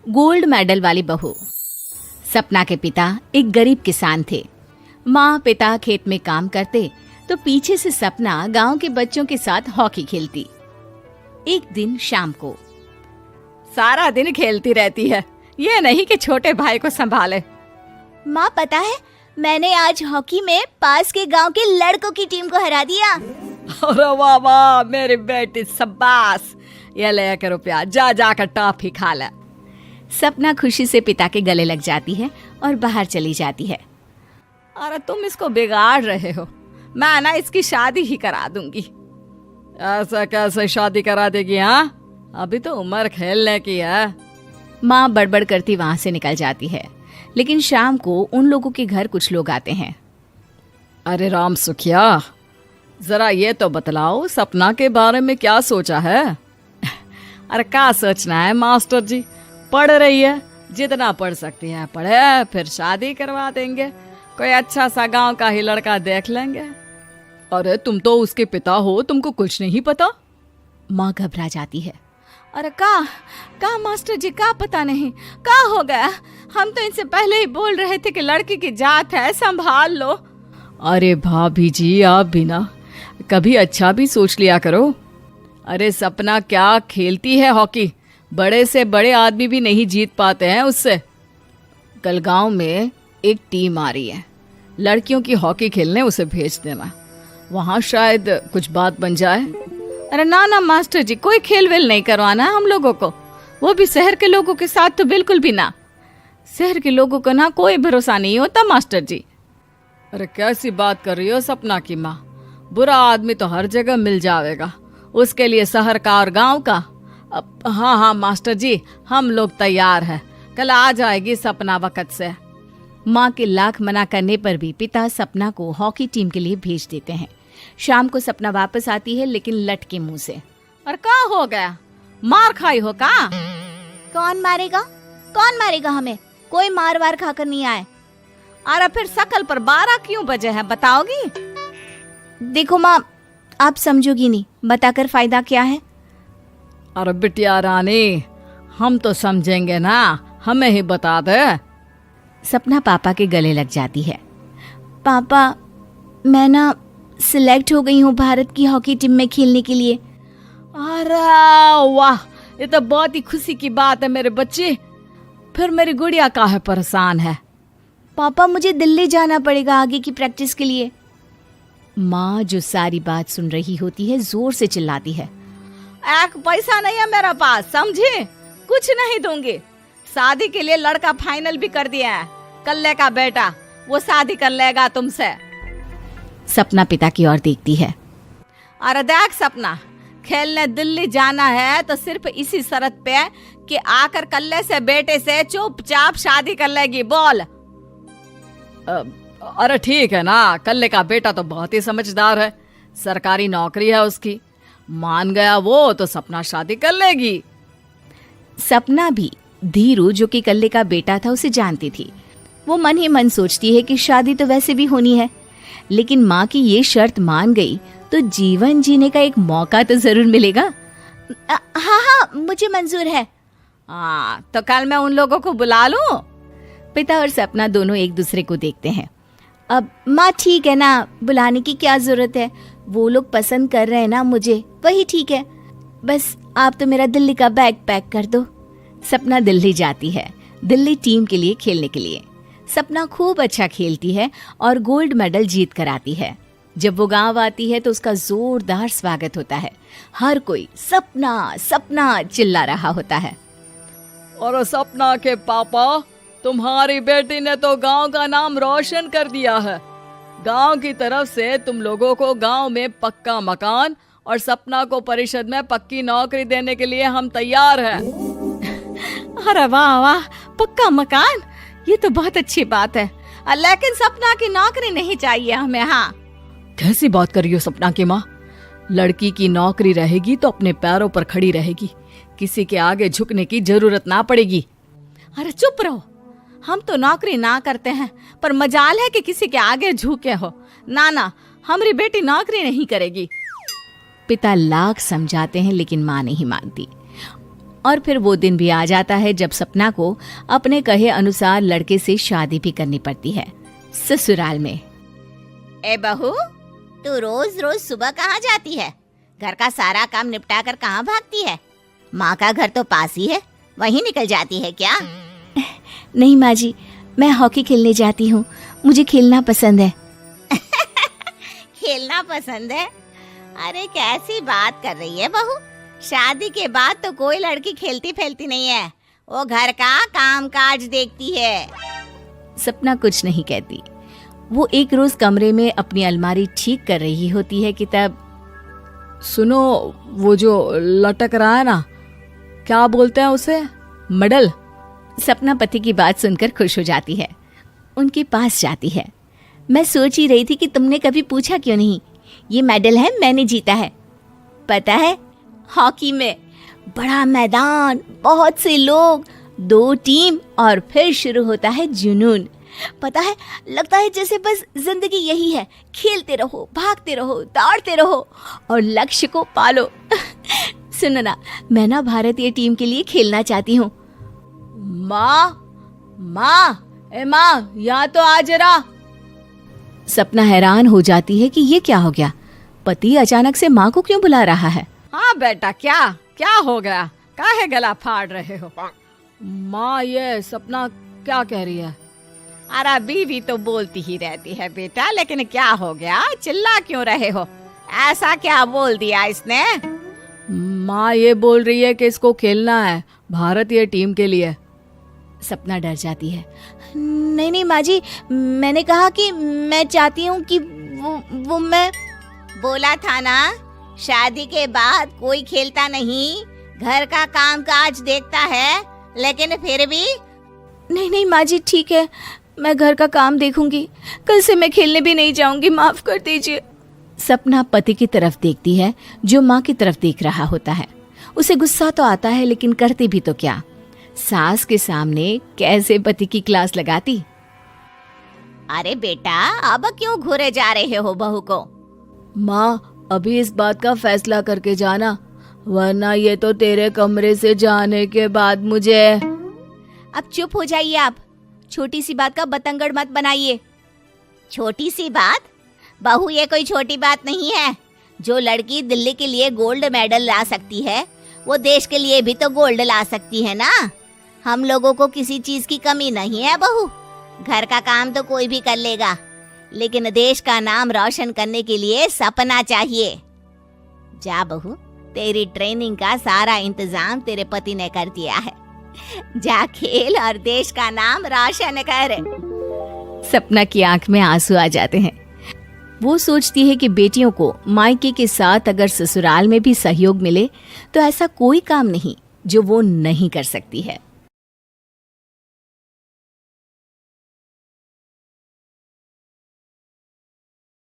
Gold medal वाली बहू। सपना के पिता एक गरीब किसान थे। माँ पिता खेत में काम करते तो पीछे से सपना गांव के बच्चों के साथ हॉकी खेलती। एक दिन शाम को, सारा दिन खेलती रहती है, ये नहीं कि छोटे भाई को संभाले। माँ पता है, मैंने आज हॉकी में पास के गांव के लड़कों की टीम को हरा दिया। अरे वाह वाह मेरी बेटी, शाबाश। ये ले कर रुपया, जा जाकर टॉफी खा ले। सपना खुशी से पिता के गले लग जाती है और बाहर चली जाती है। अरे तुम इसको बिगाड़ रहे हो, मैं ना इसकी शादी ही करा दूंगी। ऐसा कैसे शादी करा देगी? हाँ, अभी तो उम्र खेलने की है। माँ बड़बड़ करती वहां से निकल जाती है। लेकिन शाम को उन लोगों के घर कुछ लोग आते हैं। अरे राम सुखिया, जरा ये तो बतलाओ, सपना के बारे में क्या सोचा है? अरे क्या सोचना है मास्टर जी, पढ़ रही है, जितना पढ़ सकती है पढ़े, फिर शादी करवा देंगे, कोई अच्छा सा गांव का ही लड़का देख लेंगे। अरे तुम तो उसके पिता हो, तुमको कुछ नहीं पता? माँ घबरा जाती है। अरे का मास्टर जी, का पता नहीं, का हो गया? हम तो इनसे पहले ही बोल रहे थे कि लड़की की जात है, संभाल लो। अरे भाभी जी, आप भी ना कभी अच्छा भी सोच लिया करो। अरे सपना क्या खेलती है हॉकी, बड़े से बड़े आदमी भी नहीं जीत पाते हैं उससे। कल गांव में एक टीम आ रही है, लड़कियों की हॉकी खेलने उसे भेज देना, वहां शायद कुछ बात बन जाए। अरे ना ना मास्टर जी, कोई खेल वेल नहीं करवाना हम लोगों को, वो भी शहर के लोगों के साथ तो बिल्कुल भी ना। शहर के लोगों को ना कोई भरोसा नहीं होता मास्टर जी। अरे कैसी बात कर रही हो सपना की माँ, बुरा आदमी तो हर जगह मिल जाएगा, उसके लिए शहर का और गांव का। हाँ हाँ मास्टर जी, हम लोग तैयार हैं, कल आ जाएगी सपना वक्त से। माँ के लाख मना करने पर भी पिता सपना को हॉकी टीम के लिए भेज देते हैं। शाम को सपना वापस आती है, लेकिन लट के मुंह से। और क्या हो गया, मार खाई हो का? कौन मारेगा हमें? कोई मार वार खाकर नहीं आए। अरे फिर शकल पर 12 क्यों बजे हैं, बताओगी? देखो माँ, आप समझोगी नहीं, बताकर फायदा क्या है? अरे बिटिया रानी, हम तो समझेंगे ना, हमें ही बता दे। सपना पापा के गले लग जाती है। पापा, मैं ना सिलेक्ट हो गई हूँ भारत की हॉकी टीम में खेलने के लिए। अरे वाह, ये तो बहुत ही खुशी की बात है मेरे बच्चे। फिर मेरी गुड़िया काहे परेशान है? पापा, मुझे दिल्ली जाना पड़ेगा आगे की प्रैक्टिस के लिए। माँ जो सारी बात सुन रही होती है, जोर से चिल्लाती है। एक पैसा नहीं है मेरे पास, समझे? कुछ नहीं दूंगी। शादी के लिए लड़का फाइनल भी कर दिया है, कल्ले का बेटा, वो शादी कर लेगा तुमसे। सपना पिता की ओर देखती है। अरे देख सपना, खेलने दिल्ली जाना है तो सिर्फ इसी शर्त पे कि आकर कल्ले से बेटे से चुपचाप शादी कर लेगी, बोल। अरे ठीक है ना, कल्ले का बेटा तो बहुत ही समझदार है, सरकारी नौकरी है उसकी, मान गया वो तो सपना शादी कर लेगी। सपना भी धीरू, जो कि कल्ले का बेटा था, उसे जानती थी। वो मन ही मन सोचती है कि शादी तो वैसे भी होनी है, लेकिन माँ की ये शर्त मान गई तो जीवन जीने का एक मौका तो जरूर मिलेगा। हाँ, मुझे मंजूर है। हाँ, तो कल मैं उन लोगों को बुला लूं? पिता और सपना दोनों एक दूसरे को देखते हैं। अब माँ ठीक है ना, बुलाने की क्या जरूरत है, वो लोग पसंद कर रहे हैं ना मुझे, वही ठीक है। बस आप तो मेरा दिल्ली का बैग पैक कर दो। सपना दिल्ली जाती है, दिल्ली टीम के लिए खेलने के लिए। सपना खूब अच्छा खेलती है और गोल्ड मेडल जीत कर आती है। जब वो गांव आती है तो उसका जोरदार स्वागत होता है। हर कोई सपना सपना चिल्ला रहा होता है। और सपना के पापा, तुम्हारी बेटी ने तो गांव का नाम रोशन कर दिया है। गांव की तरफ से तुम लोगों को गांव में पक्का मकान और सपना को परिषद में पक्की नौकरी देने के लिए हम तैयार हैं। अरे वाह वाह, पक्का मकान, ये तो बहुत अच्छी बात है, लेकिन सपना की नौकरी नहीं चाहिए हमें। हाँ, कैसी बात कर रही हो सपना की माँ? लड़की की नौकरी रहेगी तो अपने पैरों पर खड़ी रहेगी, किसी के आगे झुकने की जरूरत ना पड़ेगी। अरे चुप रहो, हम तो नौकरी ना करते हैं, पर मजाल है कि किसी के आगे झुके हो। ना ना, हमारी बेटी नौकरी नहीं करेगी। पिता लाख समझाते हैं लेकिन माँ नहीं मानती। और फिर वो दिन भी आ जाता है जब सपना को अपने कहे अनुसार लड़के से शादी भी करनी पड़ती है। ससुराल में। ए बहू, तू रोज रोज सुबह कहाँ जाती है? घर का सारा काम निपटा कर कहाँ भागती है? माँ का घर तो पास ही है, वहीं निकल जाती है क्या? नहीं माँ जी, मैं हॉकी खेलने जाती हूँ, मुझे खेलना पसंद है। खेलना पसंद है? अरे कैसी बात कर रही है बहू, शादी के बाद तो कोई लड़की खेलती फैलती नहीं है, वो घर का काम काज देखती है। सपना कुछ नहीं कहती। वो एक रोज कमरे में अपनी अलमारी ठीक कर रही होती है कि तब सुनो, वो जो लटक रहा है ना, क्या बोलते हैं उसे? मेडल। सपना पति की बात सुनकर खुश हो जाती है, उनके पास जाती है। मैं सोच ही रही थी कि तुमने कभी पूछा क्यों नहीं। ये मेडल है, मैंने जीता है, पता है, हॉकी में। बड़ा मैदान, बहुत से लोग, 2 टीम और फिर शुरू होता है जुनून। पता है, लगता है जैसे बस जिंदगी यही है, खेलते रहो, भागते रहो, दौड़ते रहो और लक्ष्य को पालो। सुनो ना, मैं ना भारतीय टीम के लिए खेलना चाहती हूँ। माँ, यहाँ तो आ जरा। सपना हैरान हो जाती है कि ये क्या हो गया, पति अचानक से माँ को क्यों बुला रहा है। हाँ बेटा, क्या क्या हो गया? काहे गला फाड़ रहे हो? माँ, ये सपना क्या कह रही है? अरे बीवी तो बोलती ही रहती है बेटा, लेकिन क्या हो गया, चिल्ला क्यों रहे हो? ऐसा क्या बोल दिया इसने? माँ ये बोल रही है कि इसको खेलना है भारतीय टीम के लिए। सपना डर जाती है। नहीं नहीं माँ जी, मैंने कहा कि मैं चाहती हूँ कि वो मैं बोला था ना, शादी के बाद कोई खेलता नहीं, घर का काम काज देखता है, लेकिन फिर भी। नहीं माँ जी, ठीक है, मैं घर का काम देखूंगी, कल से मैं खेलने भी नहीं जाऊंगी, माफ कर दीजिए। सपना पति की तरफ देखती है जो माँ की तरफ देख रहा होता है। उसे गुस्सा तो आता है, लेकिन करती भी तो क्या, सास के सामने कैसे पति की क्लास लगाती। अरे बेटा, अब क्यों घूरे जा रहे हो बहू को? माँ, अभी इस बात का फैसला करके जाना, वरना ये तो तेरे कमरे से जाने के बाद मुझे। अब चुप हो जाइए आप, छोटी सी बात का बतंगड़ मत बनाइए। छोटी सी बात? बहू, ये कोई छोटी बात नहीं है। जो लड़की दिल्ली के लिए गोल्ड मेडल ला सकती है, वो देश के लिए भी तो गोल्ड ला सकती है ना। हम लोगों को किसी चीज की कमी नहीं है बहू, घर का काम तो कोई भी कर लेगा, लेकिन देश का नाम रोशन करने के लिए सपना चाहिए। जा बहू, तेरी ट्रेनिंग का सारा इंतजाम तेरे पति ने कर दिया है, जा खेल और देश का नाम रोशन कर। सपना की आंख में आंसू आ जाते हैं। वो सोचती है कि बेटियों को मायके के साथ अगर ससुराल में भी सहयोग मिले तो ऐसा कोई काम नहीं जो वो नहीं कर सकती है।